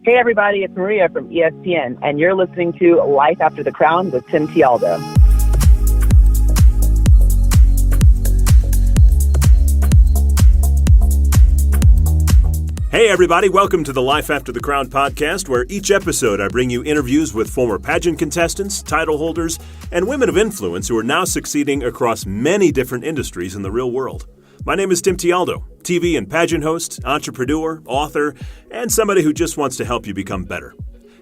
Hey everybody, it's Maria from ESPN, and you're listening to Life After the Crown with Tim Tebow. Hey everybody, welcome to the Life After the Crown podcast, where each episode I bring you interviews with former pageant contestants, title holders, and women of influence who are now succeeding across many different industries in the real world. My name is Tim Tebow, TV and pageant host, entrepreneur, author, and somebody who just wants to help you become better.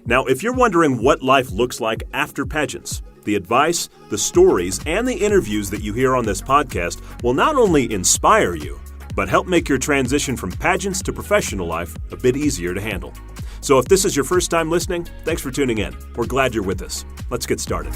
Now, if you're wondering what life looks like after pageants, the advice, the stories, and the interviews that you hear on this podcast will not only inspire you, but help make your transition from pageants to professional life a bit easier to handle. So if this is your first time listening, thanks for tuning in. We're glad you're with us. Let's get started.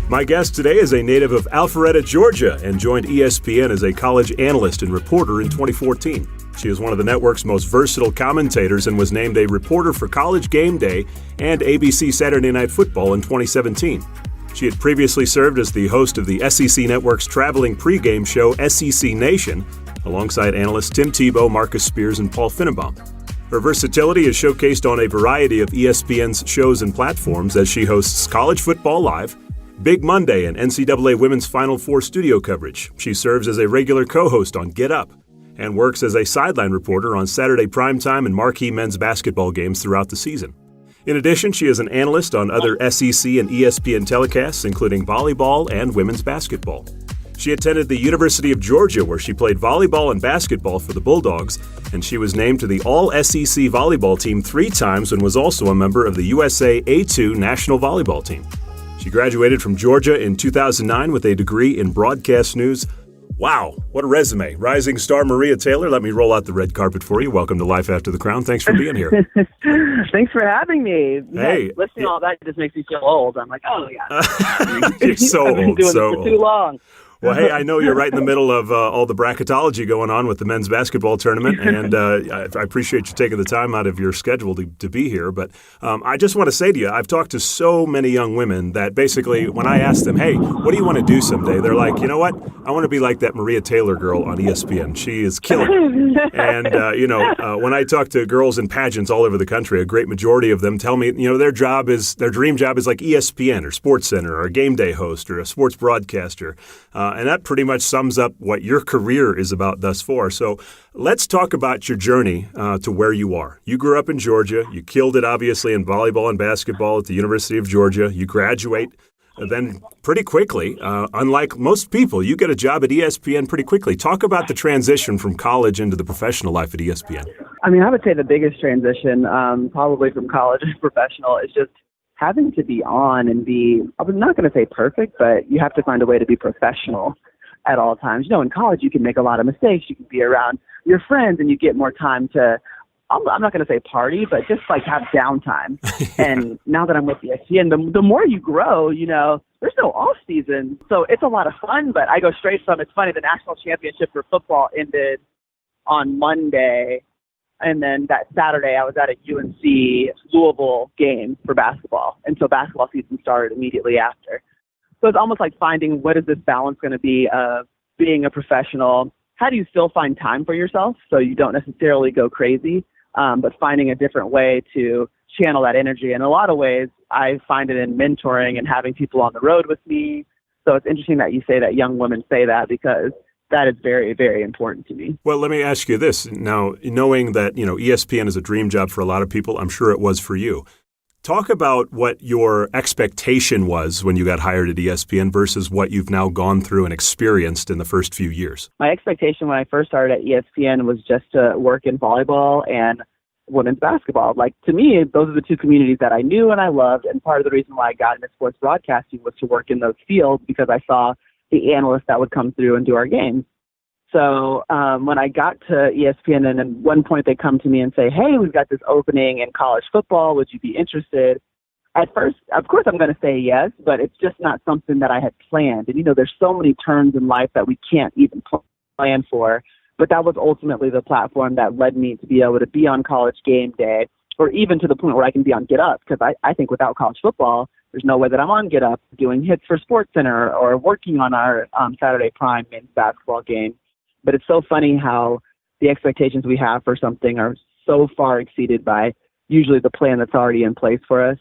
My guest today is a native of Alpharetta, Georgia, and joined ESPN as a college analyst and reporter in 2014. She is one of the network's most versatile commentators and was named a reporter for College Game Day and ABC Saturday Night Football in 2017. She had previously served as the host of the SEC Network's traveling pregame show SEC Nation, alongside analysts Tim Tebow, Marcus Spears, and Paul Finebaum. Her versatility is showcased on a variety of ESPN's shows and platforms as she hosts College Football Live, Big Monday, and NCAA Women's Final Four studio coverage. She serves as a regular co-host on Get Up and works as a sideline reporter on Saturday Primetime and marquee men's basketball games throughout the season. In addition, she is an analyst on other SEC and ESPN telecasts, including volleyball and women's basketball. She attended the University of Georgia, where she played volleyball and basketball for the Bulldogs, and she was named to the All-SEC volleyball team 3 times and was also a member of the USA A2 National Volleyball team. She graduated from Georgia in 2009 with a degree in broadcast news. Wow, what a resume. Rising star Maria Taylor, let me roll out the red carpet for you. Welcome to Life After the Crown. Thanks for being here. Thanks for having me. Hey. Yeah, listening to all that just makes me feel old. I'm like, oh, yeah. You're so I've been old. doing So this for too long. Well, hey, I know you're right in the middle of all the bracketology going on with the men's basketball tournament, and I appreciate you taking the time out of your schedule to be here. But I just want to say to you, I've talked to so many young women that basically when I ask them, hey, what do you want to do someday? They're like, you know what? I want to be like that Maria Taylor girl on ESPN. She is killing it. And, when I talk to girls in pageants all over the country, a great majority of them tell me, their dream job is like ESPN or SportsCenter or a game day host or a sports broadcaster. And that pretty much sums up what your career is about thus far. So let's talk about your journey to where you are. You grew up in Georgia. You killed it, obviously, in volleyball and basketball at the University of Georgia. You graduate. Then pretty quickly, unlike most people, you get a job at ESPN pretty quickly. Talk about the transition from college into the professional life at ESPN. I mean, I would say the biggest transition, probably from college to professional, is just having to be on and be, I'm not going to say perfect, but you have to find a way to be professional at all times. In college, you can make a lot of mistakes. You can be around your friends and you get more time to, I'm not going to say party, but just like have downtime. Yeah. And now that I'm with ESPN, the more you grow, there's no off season. So it's a lot of fun, but I go straight from, it's funny, the national championship for football ended on Monday. And then that Saturday, I was at a UNC Louisville game for basketball. And so basketball season started immediately after. So it's almost like finding what is this balance going to be of being a professional. How do you still find time for yourself so you don't necessarily go crazy, but finding a different way to channel that energy. In a lot of ways, I find it in mentoring and having people on the road with me. So it's interesting that you say that young women say that, because that is very, very important to me. Well, let me ask you this. Now, knowing that, ESPN is a dream job for a lot of people, I'm sure it was for you. Talk about what your expectation was when you got hired at ESPN versus what you've now gone through and experienced in the first few years. My expectation when I first started at ESPN was just to work in volleyball and women's basketball. Like, to me, those are the two communities that I knew and I loved. And part of the reason why I got into sports broadcasting was to work in those fields, because I saw the analysts that would come through and do our games. So when I got to ESPN, and at one point they come to me and say, hey, we've got this opening in college football. Would you be interested? At first, of course, I'm going to say yes, but it's just not something that I had planned. And, there's so many turns in life that we can't even plan for. But that was ultimately the platform that led me to be able to be on College Game Day, or even to the point where I can be on Get Up, because I think without college football, there's no way that I'm on Get Up doing hits for SportsCenter or working on our Saturday Prime men's basketball game. But it's so funny how the expectations we have for something are so far exceeded by usually the plan that's already in place for us.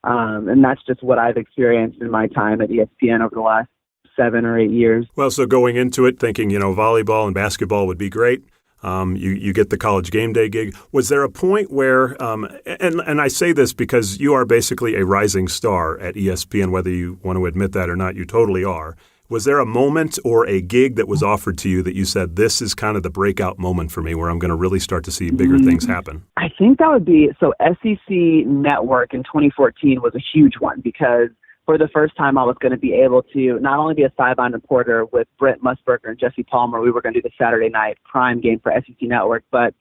And that's just what I've experienced in my time at ESPN over the last 7 or 8 years. Well, so going into it thinking, volleyball and basketball would be great. You get the college game day gig. Was there a point where, and I say this because you are basically a rising star at ESPN, whether you want to admit that or not, you totally are. Was there a moment or a gig that was offered to you that you said, this is kind of the breakout moment for me where I'm going to really start to see bigger things happen? I think that would be, so SEC Network in 2014 was a huge one because for the first time I was going to be able to not only be a sideline reporter with Brent Musburger and Jesse Palmer. We were going to do the Saturday night prime game for SEC Network, but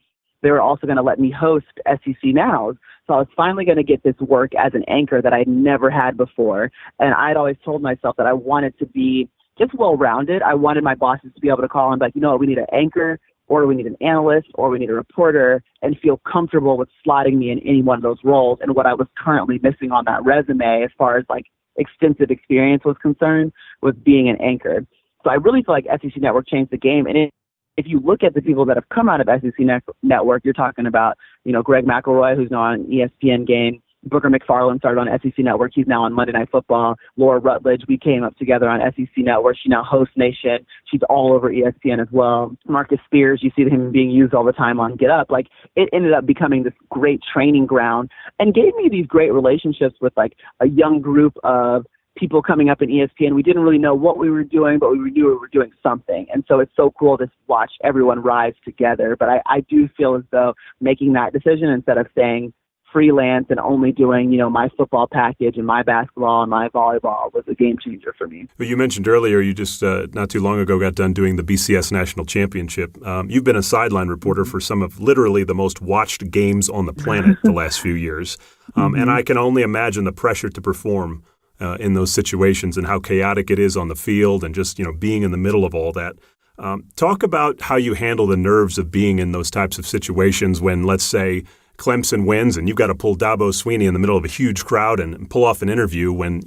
they were also going to let me host SEC Nows. So I was finally going to get this work as an anchor that I'd never had before. And I'd always told myself that I wanted to be just well-rounded. I wanted my bosses to be able to call and be like, we need an anchor, or we need an analyst, or we need a reporter, and feel comfortable with slotting me in any one of those roles. And what I was currently missing on that resume as far as like extensive experience was concerned was being an anchor. So I really feel like SEC Network changed the game. And if you look at the people that have come out of SEC Network, you're talking about, Greg McElroy, who's now on ESPN Game. Booker McFarland started on SEC Network. He's now on Monday Night Football. Laura Rutledge, we came up together on SEC Network. She now hosts Nation. She's all over ESPN as well. Marcus Spears, you see him being used all the time on Get Up. Like, it ended up becoming this great training ground and gave me these great relationships with, like, a young group of people coming up in ESPN. We didn't really know what we were doing, but we knew we were doing something. And so it's so cool to watch everyone rise together. But I do feel as though making that decision instead of saying freelance and only doing, my football package and my basketball and my volleyball was a game changer for me. Well, you mentioned earlier you just not too long ago got done doing the BCS National Championship. You've been a sideline reporter for some of literally the most watched games on the planet the last few years. And I can only imagine the pressure to perform in those situations and how chaotic it is on the field and just, being in the middle of all that. Talk about how you handle the nerves of being in those types of situations when, let's say, Clemson wins and you've got to pull Dabo Swinney in the middle of a huge crowd and pull off an interview when,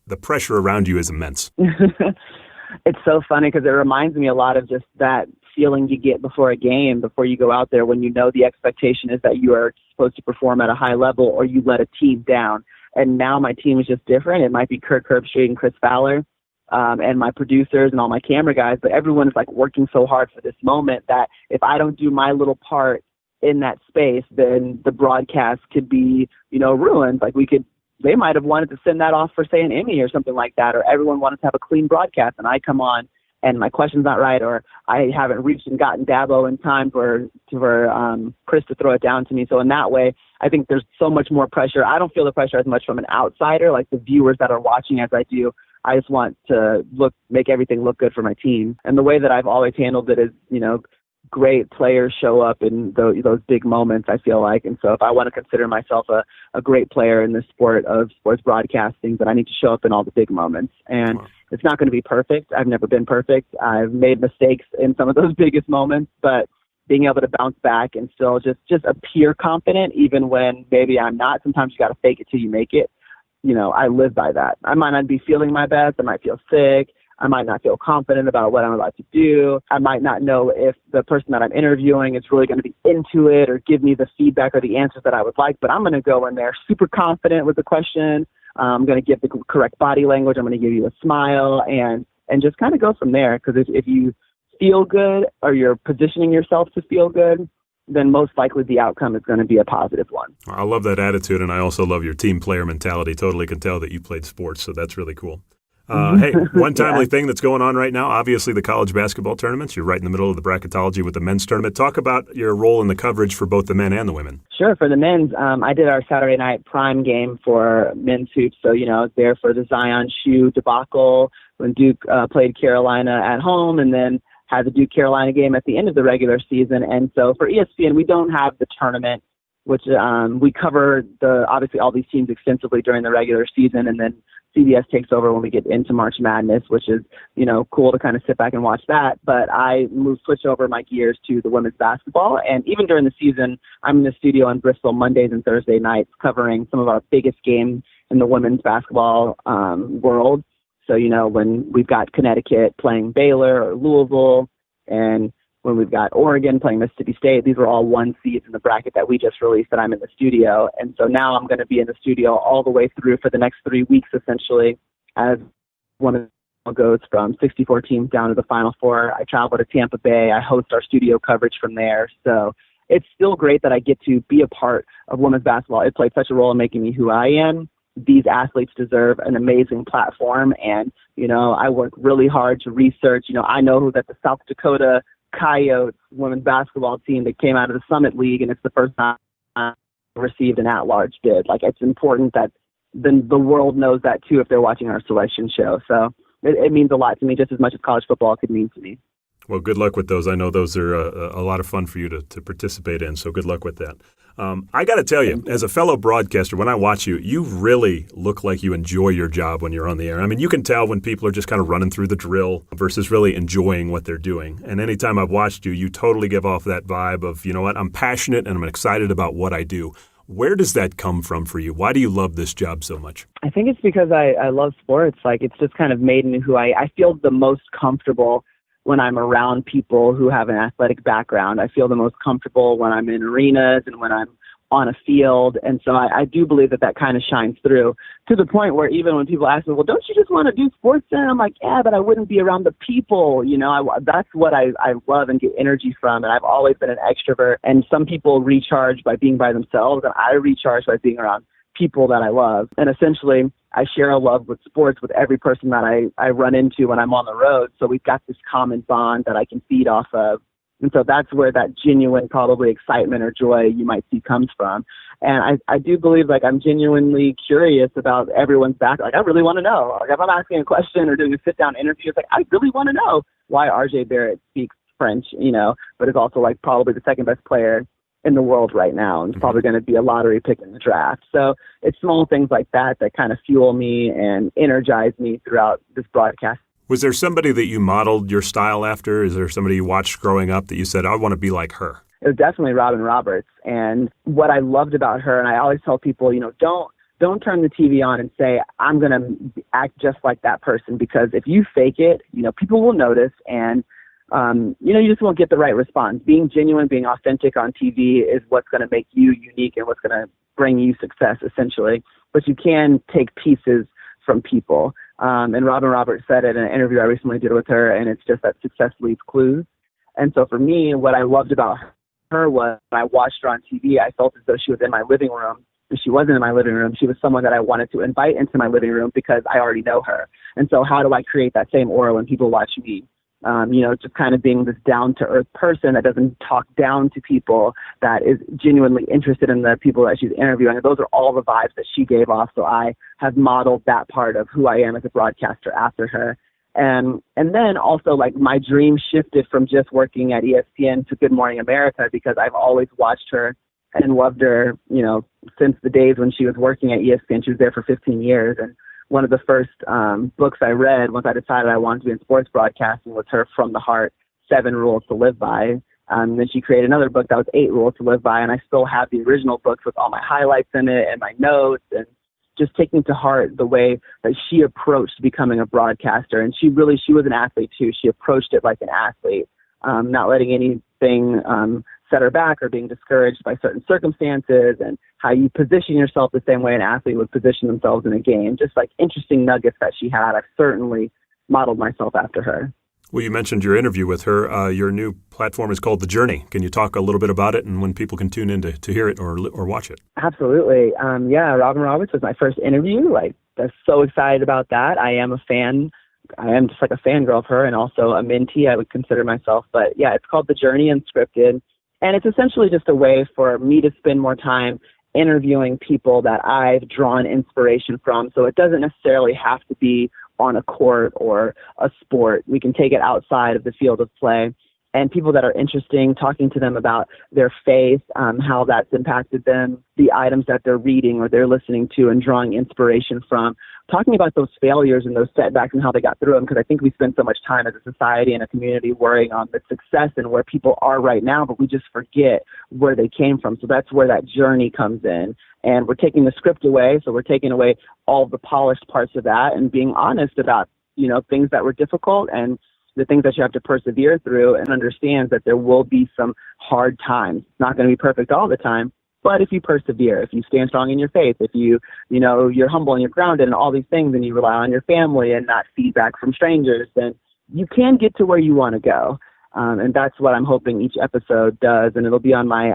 the pressure around you is immense. It's so funny because it reminds me a lot of just that feeling you get before a game, before you go out there, when the expectation is that you are supposed to perform at a high level or you let a team down. And now my team is just different. It might be Kirk Herbstreit and Chris Fowler and my producers and all my camera guys, but everyone is like working so hard for this moment that if I don't do my little part in that space, then the broadcast could be, ruined. Like they might have wanted to send that off for, say, an Emmy or something like that, or everyone wanted to have a clean broadcast, and I come on and my question's not right, or I haven't reached and gotten Dabo in time for Chris to throw it down to me. So in that way, I think there's so much more pressure. I don't feel the pressure as much from an outsider, like the viewers that are watching, as I do. I just want to make everything look good for my team. And the way that I've always handled it is, great players show up in those big moments, I feel like. And so if I want to consider myself a great player in the sport of sports broadcasting, then I need to show up in all the big moments. And it's not going to be perfect. I've never been perfect. I've made mistakes in some of those biggest moments, but being able to bounce back and still just appear confident, even when maybe I'm not. Sometimes you got to fake it till you make it. I live by that. I might not be feeling my best. I might feel sick. I might not feel confident about what I'm about to do. I might not know if the person that I'm interviewing is really going to be into it or give me the feedback or the answers that I would like, but I'm going to go in there super confident with the question. I'm going to give the correct body language. I'm going to give you a smile and just kind of go from there. Because if you feel good or you're positioning yourself to feel good, then most likely the outcome is going to be a positive one. I love that attitude, and I also love your team player mentality. Totally can tell that you played sports, so that's really cool. Hey, one timely thing that's going on right now, obviously the college basketball tournaments. You're right in the middle of the bracketology with the men's tournament. Talk about your role in the coverage for both the men and the women. Sure. For the men's, I did our Saturday night prime game for men's hoops. So, I was there for the Zion shoe debacle when Duke played Carolina at home, and then had the Duke-Carolina game at the end of the regular season. And so for ESPN, we don't have the tournament, which we cover obviously all these teams extensively during the regular season, and then CBS takes over when we get into March Madness, which is, cool to kind of sit back and watch that. But I switch over my gears to the women's basketball. And even during the season, I'm in the studio in Bristol Mondays and Thursday nights covering some of our biggest games in the women's basketball world. So, when we've got Connecticut playing Baylor or Louisville, and when we've got Oregon playing Mississippi State. These are all 1 seeds in the bracket that we just released that I'm in the studio. And so now I'm going to be in the studio all the way through for the next 3 weeks, essentially, as one of the goes from 64 teams down to the Final Four. I travel to Tampa Bay. I host our studio coverage from there. So it's still great that I get to be a part of women's basketball. It played such a role in making me who I am. These athletes deserve an amazing platform. And, I work really hard to research. I know that the South Dakota Coyotes women's basketball team that came out of the Summit League, and it's the first time I received an at-large bid. Like, it's important that the world knows that, too, if they're watching our selection show. So it means a lot to me, just as much as college football could mean to me. Well, good luck with those. I know those are a lot of fun for you to participate in, so good luck with that. I got to tell you, as a fellow broadcaster, when I watch you, you really look like you enjoy your job when you're on the air. I mean, you can tell when people are just kind of running through the drill versus really enjoying what they're doing. And anytime I've watched you, you totally give off that vibe of, I'm passionate and I'm excited about what I do. Where does that come from for you? Why do you love this job so much? I think it's because I love sports. Like, it's just kind of made me who I feel the most comfortable when I'm around people who have an athletic background. I feel the most comfortable when I'm in arenas and when I'm on a field. And so I do believe that kind of shines through, to the point where even when people ask me, well, don't you just want to do sports then? I'm like, yeah, but I wouldn't be around the people. That's what I love and get energy from. And I've always been an extrovert. And some people recharge by being by themselves, and I recharge by being around people that I love. And essentially, I share a love with sports with every person that I run into when I'm on the road. So we've got this common bond that I can feed off of. And so that's where that genuine, probably excitement or joy you might see comes from. And I do believe, like, I'm genuinely curious about everyone's back. Like, I really want to know. Like, if I'm asking a question or doing a sit-down interview, it's like, I really want to know why RJ Barrett speaks French, but is also, like, probably the second best player in the world right now, and it's probably going to be a lottery pick in the draft. So it's small things like that kind of fuel me and energize me throughout this broadcast. Was there somebody that you modeled your style after? Is there somebody you watched growing up that you said, I want to be like her? It was definitely Robin Roberts. And what I loved about her, and I always tell people, don't turn the TV on and say, I'm going to act just like that person, because if you fake it, people will notice, and you just won't get the right response. Being genuine, being authentic on TV is what's going to make you unique and what's going to bring you success, essentially. But you can take pieces from people. And Robin Roberts said it in an interview I recently did with her, and it's just that success leaves clues. And so for me, what I loved about her was, when I watched her on TV, I felt as though she was in my living room. If she wasn't in my living room, she was someone that I wanted to invite into my living room because I already know her. And so how do I create that same aura when people watch me? Just kind of being this down-to-earth person that doesn't talk down to people, that is genuinely interested in the people that she's interviewing. Those are all the vibes that she gave off. So I have modeled that part of who I am as a broadcaster after her. And then also, like, my dream shifted from just working at ESPN to Good Morning America, because I've always watched her and loved her, since the days when she was working at ESPN. She was there for 15 years. And one of the first books I read once I decided I wanted to be in sports broadcasting was her From the Heart, 7 Rules to Live By. Then she created another book that was 8 Rules to Live By, and I still have the original books with all my highlights in it and my notes, and just taking to heart the way that she approached becoming a broadcaster. And she was an athlete too. She approached it like an athlete, not letting anything set her back or being discouraged by certain circumstances, and how you position yourself the same way an athlete would position themselves in a game. Just like interesting nuggets that she had. I've certainly modeled myself after her. Well, you mentioned your interview with her. Your new platform is called The Journey. Can you talk a little bit about it and when people can tune in to hear it or watch it? Absolutely. Robin Roberts was my first interview. I'm so excited about that. I am a fan. I am just like a fangirl of her, and also a mentee, I would consider myself. But yeah, it's called The Journey Unscripted. And it's essentially just a way for me to spend more time interviewing people that I've drawn inspiration from. So it doesn't necessarily have to be on a court or a sport. We can take it outside of the field of play. And people that are interesting, talking to them about their faith, how that's impacted them, the items that they're reading or they're listening to and drawing inspiration from, talking about those failures and those setbacks and how they got through them. Because I think we spend so much time as a society and a community worrying on the success and where people are right now, but we just forget where they came from. So that's where that journey comes in. And we're taking the script away. So we're taking away all the polished parts of that and being honest about, things that were difficult, and the things that you have to persevere through, and understands that there will be some hard times. It's not going to be perfect all the time. But if you persevere, if you stand strong in your faith, if you're humble and you're grounded and all these things, and you rely on your family and not feedback from strangers, then you can get to where you want to go. And that's what I'm hoping each episode does. And it'll be on my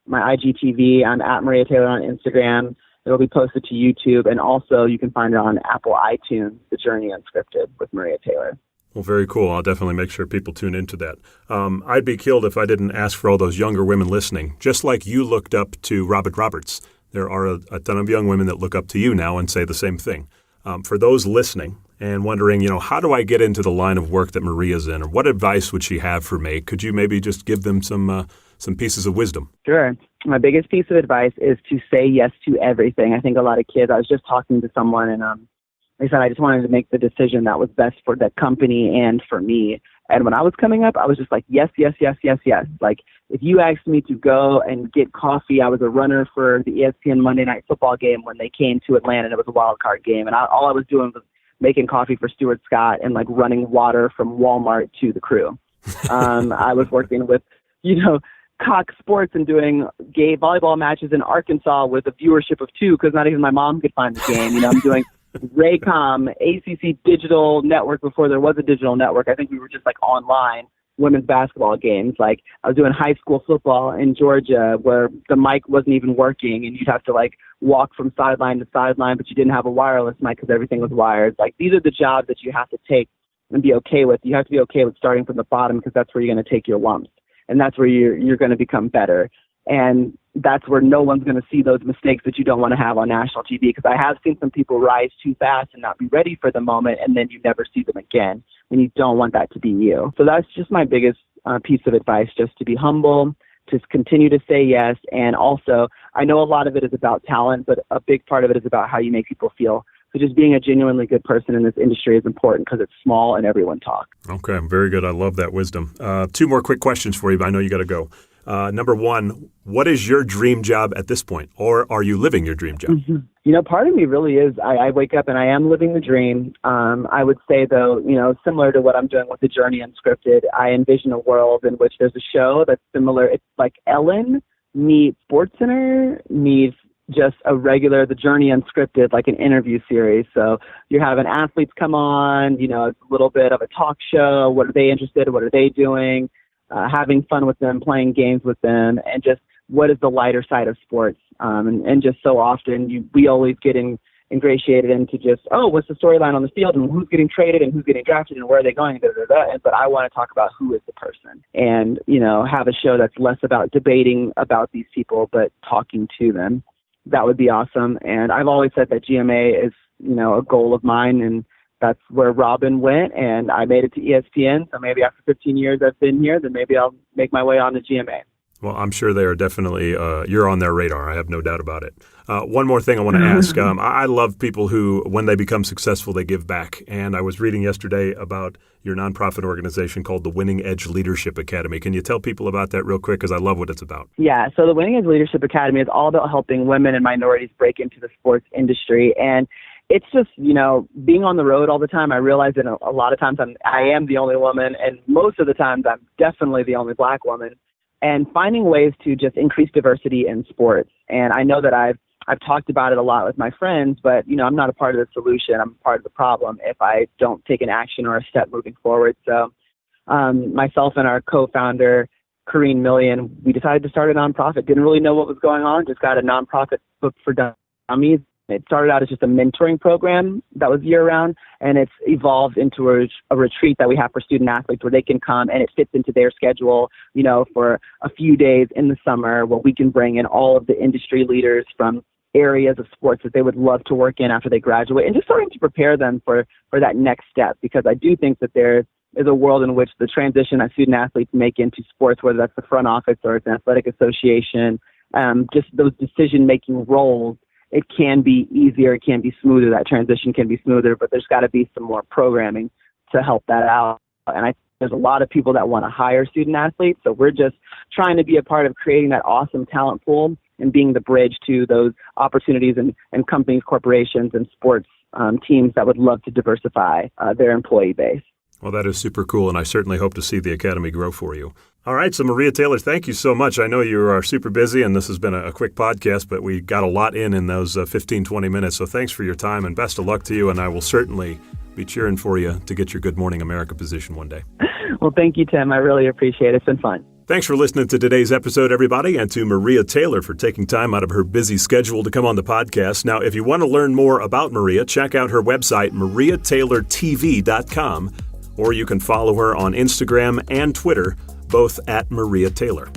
IGTV. I'm at Maria Taylor on Instagram. It'll be posted to YouTube. And also you can find it on Apple iTunes, The Journey Unscripted with Maria Taylor. Well, very cool. I'll definitely make sure people tune into that. I'd be killed if I didn't ask for all those younger women listening. Just like you looked up to Robert Roberts, there are a ton of young women that look up to you now and say the same thing. For those listening and wondering, how do I get into the line of work that Maria's in, or what advice would she have for me? Could you maybe just give them some pieces of wisdom? Sure. My biggest piece of advice is to say yes to everything. I think a lot of kids, I was just talking to someone, and they said, I just wanted to make the decision that was best for the company and for me. And when I was coming up, I was just like, yes, yes, yes, yes, yes. Like, if you asked me to go and get coffee, I was a runner for the ESPN Monday Night Football game when they came to Atlanta, and it was a wild card game. And all I was doing was making coffee for Stuart Scott and like running water from Walmart to the crew. I was working with, Cox Sports and doing gay volleyball matches in Arkansas with a viewership of 2, because not even my mom could find the game. I'm doing Raycom, ACC digital network before there was a digital network. I think we were just like online women's basketball games. Like, I was doing high school football in Georgia where the mic wasn't even working, and you'd have to like walk from sideline to sideline, but you didn't have a wireless mic because everything was wired. Like, these are the jobs that you have to take and be okay with. You have to be okay with starting from the bottom, because that's where you're going to take your lumps, and that's where you're going to become better. And that's where no one's going to see those mistakes that you don't want to have on national TV, because I have seen some people rise too fast and not be ready for the moment, and then you never see them again, and you don't want that to be you. So that's just my biggest piece of advice, just to be humble, to continue to say yes. And also, I know a lot of it is about talent, but a big part of it is about how you make people feel. So just being a genuinely good person in this industry is important, because it's small and everyone talks. Okay, very good. I love that wisdom. 2 more quick questions for you, but I know you got to go. Number 1, what is your dream job at this point, or are you living your dream job? Mm-hmm. Part of me really is, I wake up and I am living the dream. I would say, though, similar to what I'm doing with The Journey Unscripted, I envision a world in which there's a show that's similar. It's like Ellen meets SportsCenter meets just a regular The Journey Unscripted, like an interview series. So you're having athletes come on, it's a little bit of a talk show. What are they interested in? What are they doing? Having fun with them, playing games with them, and just what is the lighter side of sports. And just so often we always get ingratiated into just, what's the storyline on the field, and who's getting traded and who's getting drafted and where are they going, but I want to talk about who is the person, and, have a show that's less about debating about these people, but talking to them. That would be awesome. And I've always said that GMA is, a goal of mine, and that's where Robin went, and I made it to ESPN. So maybe after 15 years I've been here, then maybe I'll make my way on to GMA. Well, I'm sure they are definitely, you're on their radar. I have no doubt about it. One more thing I want to ask. I love people who, when they become successful, they give back. And I was reading yesterday about your nonprofit organization called the Winning Edge Leadership Academy. Can you tell people about that real quick? Because I love what it's about. Yeah, so the Winning Edge Leadership Academy is all about helping women and minorities break into the sports industry. And it's just, being on the road all the time, I realize that a lot of times I am the only woman, and most of the times I'm definitely the only Black woman, and finding ways to just increase diversity in sports. And I know that I've talked about it a lot with my friends, but, I'm not a part of the solution. I'm part of the problem if I don't take an action or a step moving forward. So myself and our co-founder, Corrine Million, we decided to start a nonprofit. Didn't really know what was going on, just got a nonprofit book for dummies. It started out as just a mentoring program that was year-round, and it's evolved into a retreat that we have for student athletes where they can come, and it fits into their schedule, for a few days in the summer, where we can bring in all of the industry leaders from areas of sports that they would love to work in after they graduate, and just starting to prepare them for that next step, because I do think that there is a world in which the transition that student athletes make into sports, whether that's the front office or it's an athletic association, just those decision-making roles, it can be easier, it can be smoother, that transition can be smoother, but there's got to be some more programming to help that out. And I think there's a lot of people that want to hire student athletes, so we're just trying to be a part of creating that awesome talent pool and being the bridge to those opportunities and companies, corporations, and sports teams that would love to diversify their employee base. Well, that is super cool, and I certainly hope to see the Academy grow for you. All right, so Maria Taylor, thank you so much. I know you are super busy, and this has been a quick podcast, but we got a lot in those 15, 20 minutes. So thanks for your time, and best of luck to you, and I will certainly be cheering for you to get your Good Morning America position one day. Well, thank you, Tim. I really appreciate it. It's been fun. Thanks for listening to today's episode, everybody, and to Maria Taylor for taking time out of her busy schedule to come on the podcast. Now, if you want to learn more about Maria, check out her website, mariataylortv.com, or you can follow her on Instagram and Twitter, both at Maria Taylor.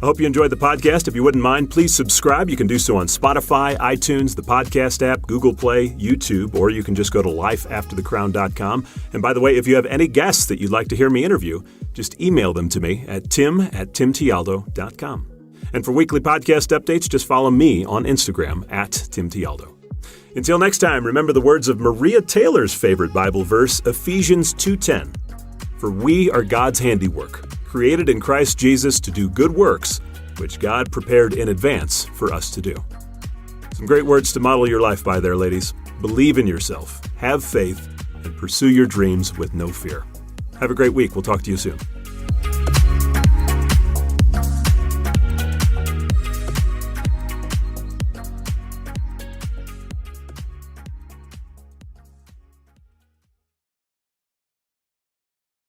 I hope you enjoyed the podcast. If you wouldn't mind, please subscribe. You can do so on Spotify, iTunes, the podcast app, Google Play, YouTube, or you can just go to lifeafterthecrown.com. And by the way, if you have any guests that you'd like to hear me interview, just email them to me at tim@timtialdo.com. And for weekly podcast updates, just follow me on Instagram at timtialdo. Until next time, remember the words of Maria Taylor's favorite Bible verse, Ephesians 2:10. For we are God's handiwork, created in Christ Jesus to do good works, which God prepared in advance for us to do. Some great words to model your life by there, ladies. Believe in yourself, have faith, and pursue your dreams with no fear. Have a great week. We'll talk to you soon.